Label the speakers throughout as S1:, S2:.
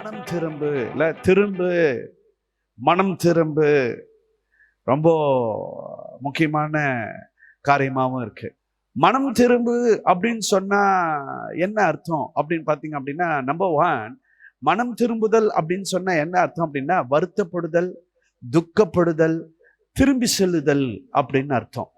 S1: மனம் திரும்பு இல்ல திரும்பு, மனம் திரும்பு ரொம்ப முக்கியமான காரியமாகவும் இருக்கு. மனம் திரும்பு அப்படின்னு சொன்னா என்ன அர்த்தம் அப்படின்னு பாத்தீங்க அப்படின்னா, நம்பர் ஒன், மனம் திரும்புதல் அப்படின்னு சொன்னா என்ன அர்த்தம் அப்படின்னா, வருத்தப்படுதல், துக்கப்படுதல், திரும்பி செல்லுதல் அப்படின்னு அர்த்தம்.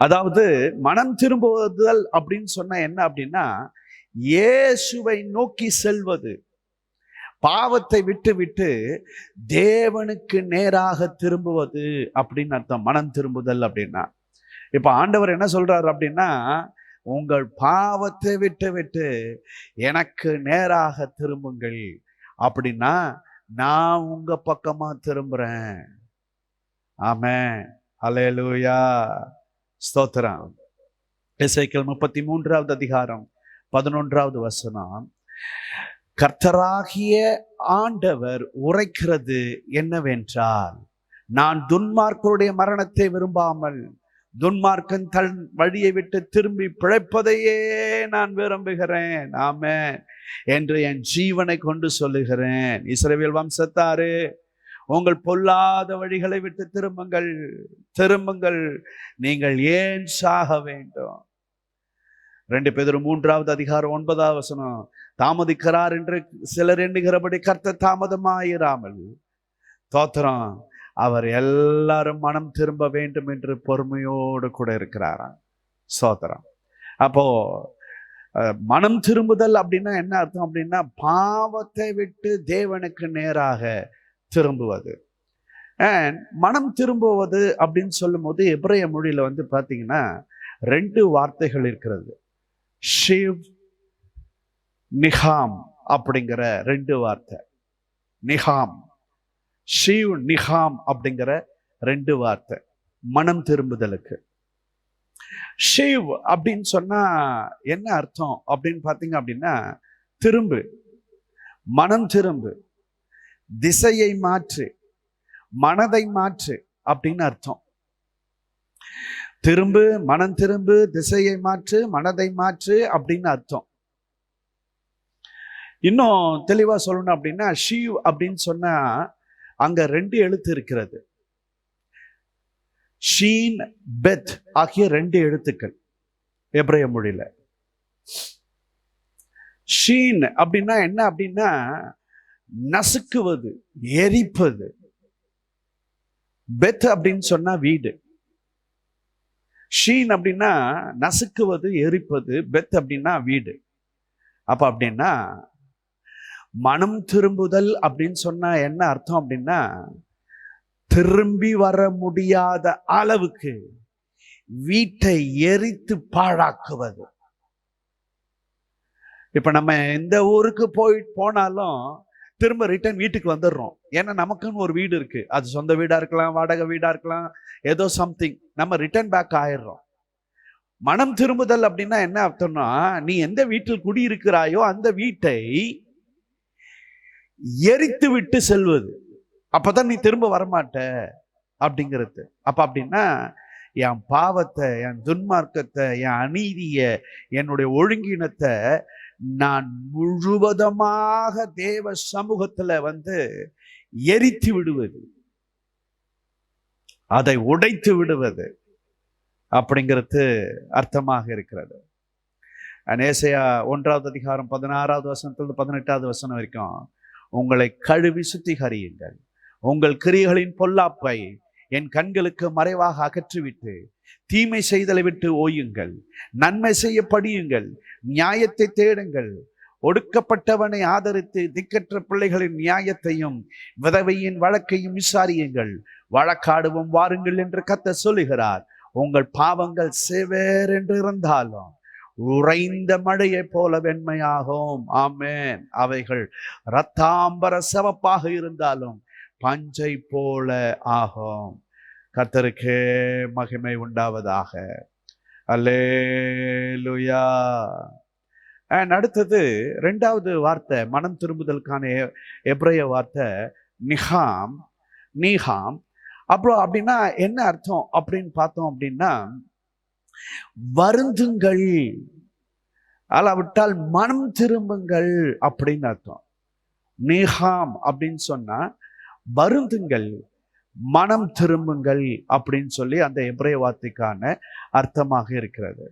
S1: அதாவது மனம் திரும்புதல் அப்படின்னு சொன்னா என்ன அப்படின்னா, இயேசுவை நோக்கி செல்வது, பாவத்தை விட்டு விட்டு தேவனுக்கு நேராக திரும்புவது அப்படின்னு அர்த்தம். மனம் திரும்புதல் அப்படின்னா இப்ப ஆண்டவர் என்ன சொல்றாரு அப்படின்னா, உங்கள் பாவத்தை விட்டு விட்டு எனக்கு நேராக திரும்புங்கள். அப்படின்னா நான் உங்க பக்கமா திரும்புறேன். ஆமென், அல்லேலூயா, ஸ்தோத்திரம். எசேக்கியேல் 33வது அதிகாரம் 11வது வசனம், கர்த்தராகிய ஆண்டவர் உரைக்கிறது என்னவென்றால், நான் துன்மார்க்கருடைய மரணத்தை விரும்பாமல் துன்மார்க்கன் தன் வழியை விட்டு திரும்பி பிழைப்பதையே நான் விரும்புகிறேன். ஆமென் என்று என் ஜீவனை கொண்டு சொல்லுகிறேன். இஸ்ரவேல் வம்சத்தாரே, உங்கள் பொல்லாத வழிகளை விட்டு திரும்புங்கள், திரும்புங்கள். நீங்கள் ஏன் சாக வேண்டும்? 2 பேதுரு 3வது அதிகாரம் 9வது வசனம், தாமதிக்கிறார் என்று சிலர் எண்ணுகிறபடி கர்த்தர் தாமதமாயிராமல், தோத்திரம், அவர் எல்லாரும் மனம் திரும்ப வேண்டும் என்று பொறுமையோடு கூட இருக்கிறாராம். ஸ்தோத்திரம். அப்போ மனம் திரும்புதல் அப்படின்னா என்ன அர்த்தம் அப்படின்னா, பாவத்தை விட்டு தேவனுக்கு நேராக திரும்புவது. அண்ட் மனம் திரும்புவது அப்படின்னு சொல்லும் போது எபிரேய மொழியில பாத்தீங்கன்னா 2 வார்த்தைகள் இருக்கிறது. ஷிவ், நிகாம் அப்படிங்கிற 2 வார்த்தை. நிகாம், ஷிவ், நிகாம் அப்படிங்கிற 2 வார்த்தை மனம் திரும்புதலுக்கு. ஷிவ் அப்படின்னு சொன்னா என்ன அர்த்தம் அப்படின்னு பாத்தீங்க அப்படின்னா, திரும்பு, மனம் திரும்பு, திசையை மாற்று, மனதை மாற்று அப்படின்னு அர்த்தம். திரும்பு, மனம் திரும்பு, திசையை மாற்று, மனதை மாற்று அப்படின்னு அர்த்தம். இன்னும் தெளிவா சொல்லணும் அப்படின்னா, ஷிவ் அப்படின்னு சொன்னா அங்க 2 எழுத்து இருக்கிறது. ஷீன், பெத் ஆகிய 2 எழுத்துக்கள் எபிரேய மொழியில. ஷீன் அப்படின்னா என்ன அப்படின்னா, நசுக்குவது, எரிப்பது. பெத் அப்படின்னு சொன்னா வீடு. ஷீன் அப்படின்னா நசுக்குவது, எரிப்பது. பெத் அப்படின்னா வீடு. அப்ப அப்படின்னா மனம் திரும்புதல் அப்படின்னு சொன்னா என்ன அர்த்தம் அப்படின்னா, திரும்பி வர முடியாத அளவுக்கு வீட்டை எரித்து பாழாக்குவது. இப்ப நம்ம எந்த ஊருக்கு போனாலும் திரும்ப ரிட்டர்ன் வீட்டுக்கு வந்துடுறோம். ஏன்னா நமக்குன்னு ஒரு வீடு இருக்கு. அது சொந்த வீடா இருக்கலாம், வாடகை வீடா இருக்கலாம், ஏதோ சம்திங். நம்ம ரிட்டர்ன் பேக் ஆயிடுறோம். மனம் திரும்புதல் அப்படின்னா என்ன அர்த்தம்னா, நீ எந்த வீட்டில் குடியிருக்கிறாயோ அந்த வீட்டை எரித்து விட்டு செல்வது. அப்பதான் நீ திரும்ப வரமாட்ட அப்படிங்கிறது. அப்ப அப்படின்னா என் பாவத்தை, என் துன்மார்க்கத்தை, என் அநீதிய, என்னுடைய ஒழுங்கினத்தை நான் முழுவதுமாக தேவ சமூகத்துல எரித்து விடுவது, அதை உடைத்து விடுவது அப்படிங்கிறது அர்த்தமாக இருக்கிறது. ஏசாயா 1வது அதிகாரம் 16வது வசனத்திலிருந்து 18வது வசனம் வரைக்கும், உங்களை கழுவி சுத்திகரியுங்கள், உங்கள் கிரியைகளின் பொல்லாப்பை என் கண்களுக்கு மறைவாக அகற்றிவிட்டு தீமை செய்தலை விட்டு ஓயுங்கள், நன்மை செய்ய படியுங்கள், நியாயத்தை தேடுங்கள், ஒடுக்கப்பட்டவனை ஆதரித்து திக்கற்ற பிள்ளைகளின் நியாயத்தையும் விதவையின் வழக்கையும் விசாரியுங்கள், வழக்காடுவோம் வாருங்கள் என்று கர்த்தர் சொல்லுகிறார். உங்கள் பாவங்கள் சேவேர் என்று இருந்தாலும் உறைந்த மழையை போல வெண்மையாகும். ஆமென். அவைகள் இரத்தாம்பர சிவப்பாக இருந்தாலும் பஞ்சை போல ஆகும். கர்த்தருக்கு மகிமை உண்டாவதாக. அல்லேலூயா. அடுத்தது 2வது வார்த்தை, மனம் திரும்புதலுக்கான எபிரேய வார்த்தை நிகாம், நீகாம். அப்புறம் அப்படின்னா என்ன அர்த்தம் அப்படின்னு பார்த்தோம் அப்படின்னா, வருந்துங்கள். அல்லாவிட்டால் மனம் திரும்புங்கள் அப்படின்னு அர்த்தம். நேஹாம் அப்படின்னு சொன்னா வருந்துங்கள், மனம் திரும்புங்கள் அப்படின்னு சொல்லி அந்த எபிரேய வார்த்தைக்கான அர்த்தமாக இருக்கிறது.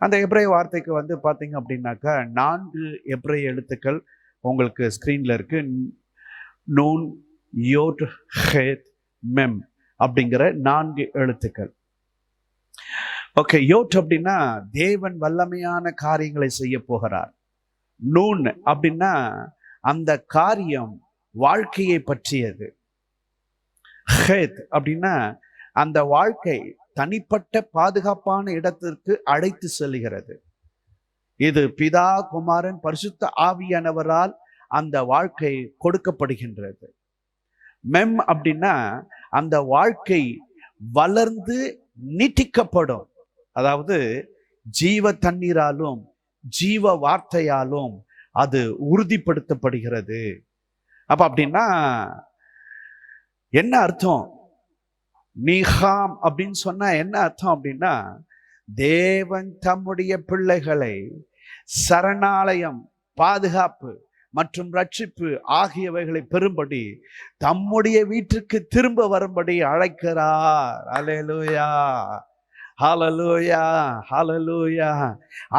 S1: அந்த எபிரேய வார்த்தைக்கு வந்து பார்த்தீங்க அப்படின்னாக்கா 4 எபிரேய எழுத்துக்கள் உங்களுக்கு ஸ்க்ரீன்ல இருக்கு. நூன், யோட், ஹேத், மெம் அப்படிங்கிற 4 எழுத்துக்கள். ஓகே, யோட் அப்படின்னா தேவன் வல்லமையான காரியங்களை செய்ய போகிறார். நூன் அப்படின்னா அந்த காரியம் வாழ்க்கையை பற்றியது. ஹேத் அப்படின்னா அந்த வாழ்க்கை தனிப்பட்ட பாதுகாப்பான இடத்திற்கு அழைத்து செல்கிறது. இது பிதா, குமாரன், பரிசுத்த ஆவியானவரால் அந்த வாழ்க்கை கொடுக்கப்படுகின்றது. மெம் அப்படின்னா அந்த வாழ்க்கை வளர்ந்து நீட்டிக்கப்படும். அதாவது ஜீவ தண்ணீராலும் ஜீவ வார்த்தையாலும் அது உறுதிப்படுத்தப்படுகிறது. அப்படின்னா என்ன அர்த்தம்? நீஹாம் அப்படின்னு சொன்னா என்ன அர்த்தம் அப்படின்னா, தேவன் தம்முடைய பிள்ளைகளை சரணாலயம், பாதுகாப்பு மற்றும் ரட்சிப்பு ஆகியவைகளை பெறும்படி தம்முடைய வீட்டிற்கு திரும்ப வரும்படி அழைக்கிறார். அல்லேலூயா, ஹல்லேலூயா, ஹல்லேலூயா.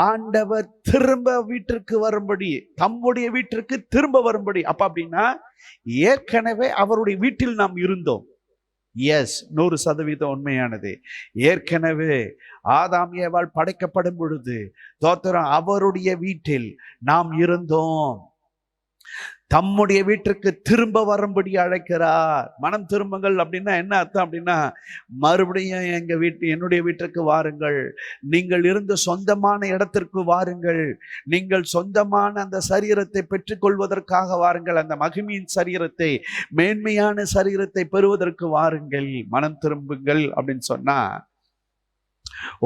S1: ஆண்டவர் திரும்ப வீட்டிற்கு வரும்படி, தம்முடைய வீட்டிற்கு திரும்ப வரும்படி. அப்படின்னா ஏற்கனவே அவருடைய வீட்டில் நாம் இருந்தோம். எஸ், 100% உண்மையானது. ஏற்கனவே ஆதாம் ஏவாள் படைக்கப்படும் பொழுது தோத்திரம் அவருடைய வீட்டில் நாம் இருந்தோம். தம்முடைய வீட்டிற்கு திரும்ப வரும்படி அழைக்கிறார். மனம் திரும்புங்கள் அப்படின்னா என்ன அர்த்தம் அப்படின்னா, மறுபடியும் என்னுடைய வீட்டிற்கு வாருங்கள், நீங்கள் இருந்த சொந்தமான இடத்திற்கு வாருங்கள், நீங்கள் சொந்தமான அந்த சரீரத்தை பெற்றுக்கொள்வதற்காக வாருங்கள், அந்த மகிமையின் சரீரத்தை, மேன்மையான சரீரத்தை பெறுவதற்கு வாருங்கள். மனம் திரும்புங்கள் அப்படின்னு சொன்னா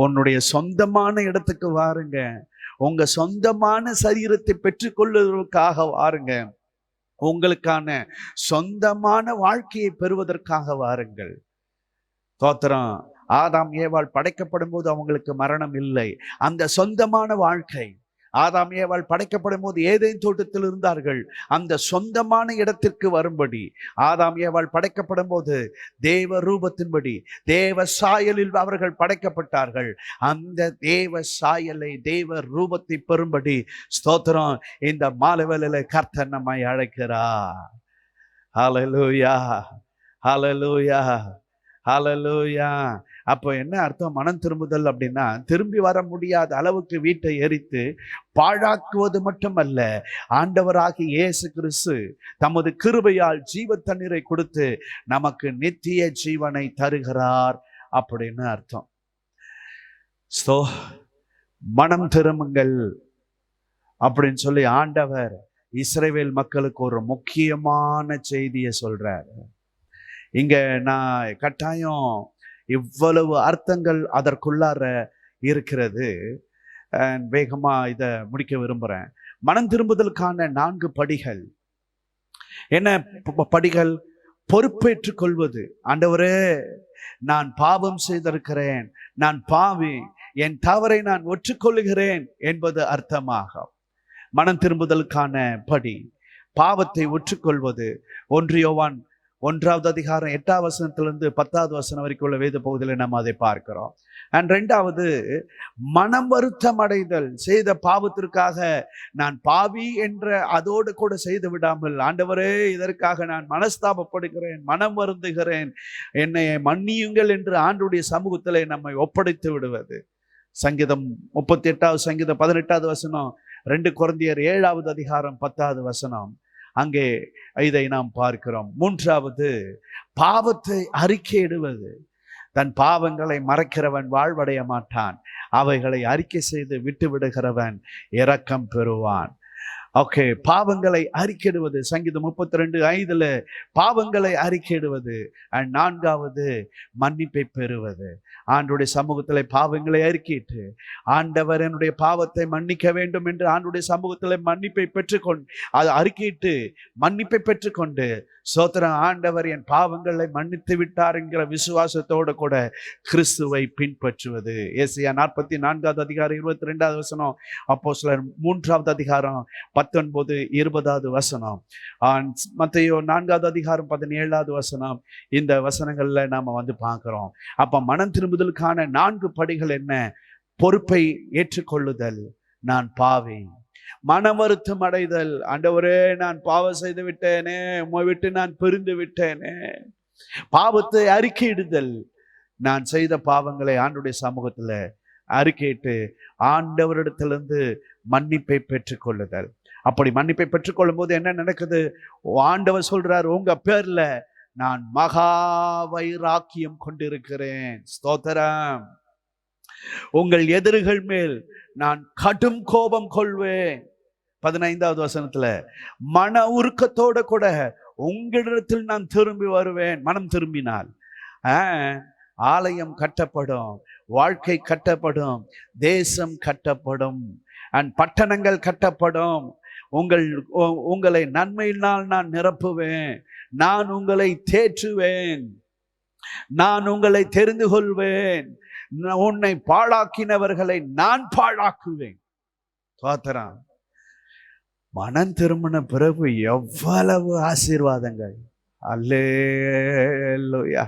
S1: உன்னுடைய சொந்தமான இடத்துக்கு வாருங்க, உங்க சொந்தமான சரீரத்தை பெற்றுக்கொள்வதற்காக வாருங்க, உங்களுக்கான சொந்தமான வாழ்க்கையை பெறுவதற்காக வாருங்கள். தோத்திரம். ஆதாம் ஏவாள் படைக்கப்படும் போது அவங்களுக்கு மரணம் இல்லை. அந்த சொந்தமான வாழ்க்கை, ஆதாம் ஏவாள் படைக்கப்படும் போது ஏதேன் தோட்டத்தில் இருந்தார்கள். அந்த சொந்தமான இடத்திற்கு வரும்படி ஆதாம் ஏவாள் படைக்கப்படும் போது தேவ ரூபத்தின்படி, தேவ சாயலில் அவர்கள் படைக்கப்பட்டார்கள். அந்த தேவ சாயலை, தேவ ரூபத்தை பெறும்படி ஸ்தோத்திரம் இந்த மாலைவேளையில கர்த்தர் நம்மை அழைக்கிறார். ஹல்லேலூயா, ஹல்லேலூயா, ஹல்லேலூயா. அப்போ என்ன அர்த்தம்? மனம் திரும்புதல் அப்படின்னா திரும்பி வர முடியாத அளவுக்கு வீட்டை எரித்து பாழாக்குவது மட்டுமல்ல, ஆண்டவராகிய இயேசு கிறிஸ்து தமது கிருபையால் ஜீவ தண்ணீரை கொடுத்து நமக்கு நித்திய ஜீவனை தருகிறார் அப்படின்னு அர்த்தம். மனம் திரும்புங்கள் அப்படின்னு சொல்லி ஆண்டவர் இஸ்ரவேல் மக்களுக்கு ஒரு முக்கியமான செய்தியை சொல்றார். இங்க நான் கட்டாயம் இவ்வளவு அர்த்தங்கள் அதற்குள்ளார இருக்கிறது. வேகமா இதை முடிக்க விரும்புறேன். மனம் திரும்புதலுக்கான 4 படிகள். என்ன படிகள்? பொறுப்பேற்றுக் கொள்வது. ஆண்டவரே, நான் பாவம் செய்திருக்கிறேன், நான் பாவி, என் தவறை நான் ஒற்றுக்கொள்ளுகிறேன் என்பது அர்த்தமாகும். மனம் திரும்புதலுக்கான படி பாவத்தை ஒற்றுக்கொள்வது. 1 யோவான் 1ஆவது அதிகாரம் 8ஆவது வசனத்திலிருந்து 10ஆவது வசனம் வரைக்கும் உள்ள வேத பகுதியில் நம்ம அதை பார்க்கிறோம். அண்ட் 2வது மனம் வருத்தம் அடைதல். செய்த பாவத்திற்காக நான் பாவி என்ற அதோடு கூட செய்து விடாமல், ஆண்டவரே இதற்காக நான் மனஸ்தாபப்படுகிறேன், மனம் வருந்துகிறேன், என்னை மன்னியுங்கள் என்று ஆண்டுடைய சமூகத்திலே நம்மை ஒப்படைத்து விடுவது. சங்கீதம் 38ஆவது சங்கீதம் 18ஆவது வசனம், 2 கொரிந்தியர் 7ஆவது அதிகாரம் 10ஆவது வசனம், அங்கே இதை நாம் பார்க்கிறோம். 3வது பாவத்தை அறிக்கையிடுவது. தன் பாவங்களை மறைக்கிறவன் வாழ்வடைய மாட்டான், அவைகளை அறிக்கை செய்து விட்டு விடுகிறவன் இரக்கம் பெறுவான். ஓகே, பாவங்களை அறிக்கையிடுவது. சங்கீதம் 32:5 பாவங்களை அறிக்கையிடுவது. அண்ட் 4வது மன்னிப்பை பெறுவது. ஆண்டவருடைய சமூகத்தில் பாவங்களை அறிக்கையிட்டு, ஆண்டவர் என்னுடைய பாவத்தை மன்னிக்க வேண்டும் என்று ஆண்டவருடைய சமூகத்தில் மன்னிப்பை பெற்றுக்கொண்டு, அது அறிக்கையிட்டு மன்னிப்பை பெற்றுக்கொண்டு, சோத்திரம், ஆண்டவர் என் பாவங்களை மன்னித்து விட்டார் என்கிற விசுவாசத்தோடு கூட கிறிஸ்துவை பின்பற்றுவது. ஏசாயா 44வது அதிகாரம் 22வது வசனம், அப்போஸ்தலர் 3வது அதிகாரம் 19, 20வது வசனம், மத்தேயு 4வது அதிகாரம் 17வது வசனம். இந்த வசனங்கள்ல நாம பார்க்கிறோம். அப்ப மனம் திரும்புதலுக்கான 4 படிகள் என்ன? பொறுப்பை ஏற்றுக்கொள்ளுதல், நான் பாவி. மன வருத்தம் அடைதல், ஆண்டவரே நான் பாவம் செய்து விட்டேனே, உம்மை விட்டு நான் பிரிந்து விட்டேனே. பாவத்தை அறிக்கையிடுதல், நான் செய்த பாவங்களை ஆண்டவருடைய சமூகத்துல அறிக்கையிட்டு ஆண்டவரிடத்திலிருந்து மன்னிப்பை பெற்றுக்கொள்ளுதல். அப்படி மன்னிப்பை பெற்றுக்கொள்ளும் போது என்ன நடக்குது? ஆண்டவர் சொல்றார், உங்க பேர்ல நான் மகா வைராக்கியம் கொண்டிருக்கிறேன். ஸ்தோத்திரம். உங்கள் எதிரிகள் மேல் நான் கடும் கோபம் கொள்வேன். 15வது வசனத்துல, மன உருக்கத்தோட கூட உங்களிடத்தில் நான் திரும்பி வருவேன். மனம் திரும்பினால் ஆலயம் கட்டப்படும், வாழ்க்கை கட்டப்படும், தேசம் கட்டப்படும், பட்டணங்கள் கட்டப்படும். உங்களை நன்மையினால் நான் நிரப்புவேன், நான் உங்களை தேற்றுவேன், நான் உங்களை தெரிந்து கொள்வேன், உன்னை பாழாக்கினவர்களை நான் பாழாக்குவேன். தோத்திரம். மனம் திரும்பின பிறகு எவ்வளவு ஆசீர்வாதங்கள்! அல்லேலூயா.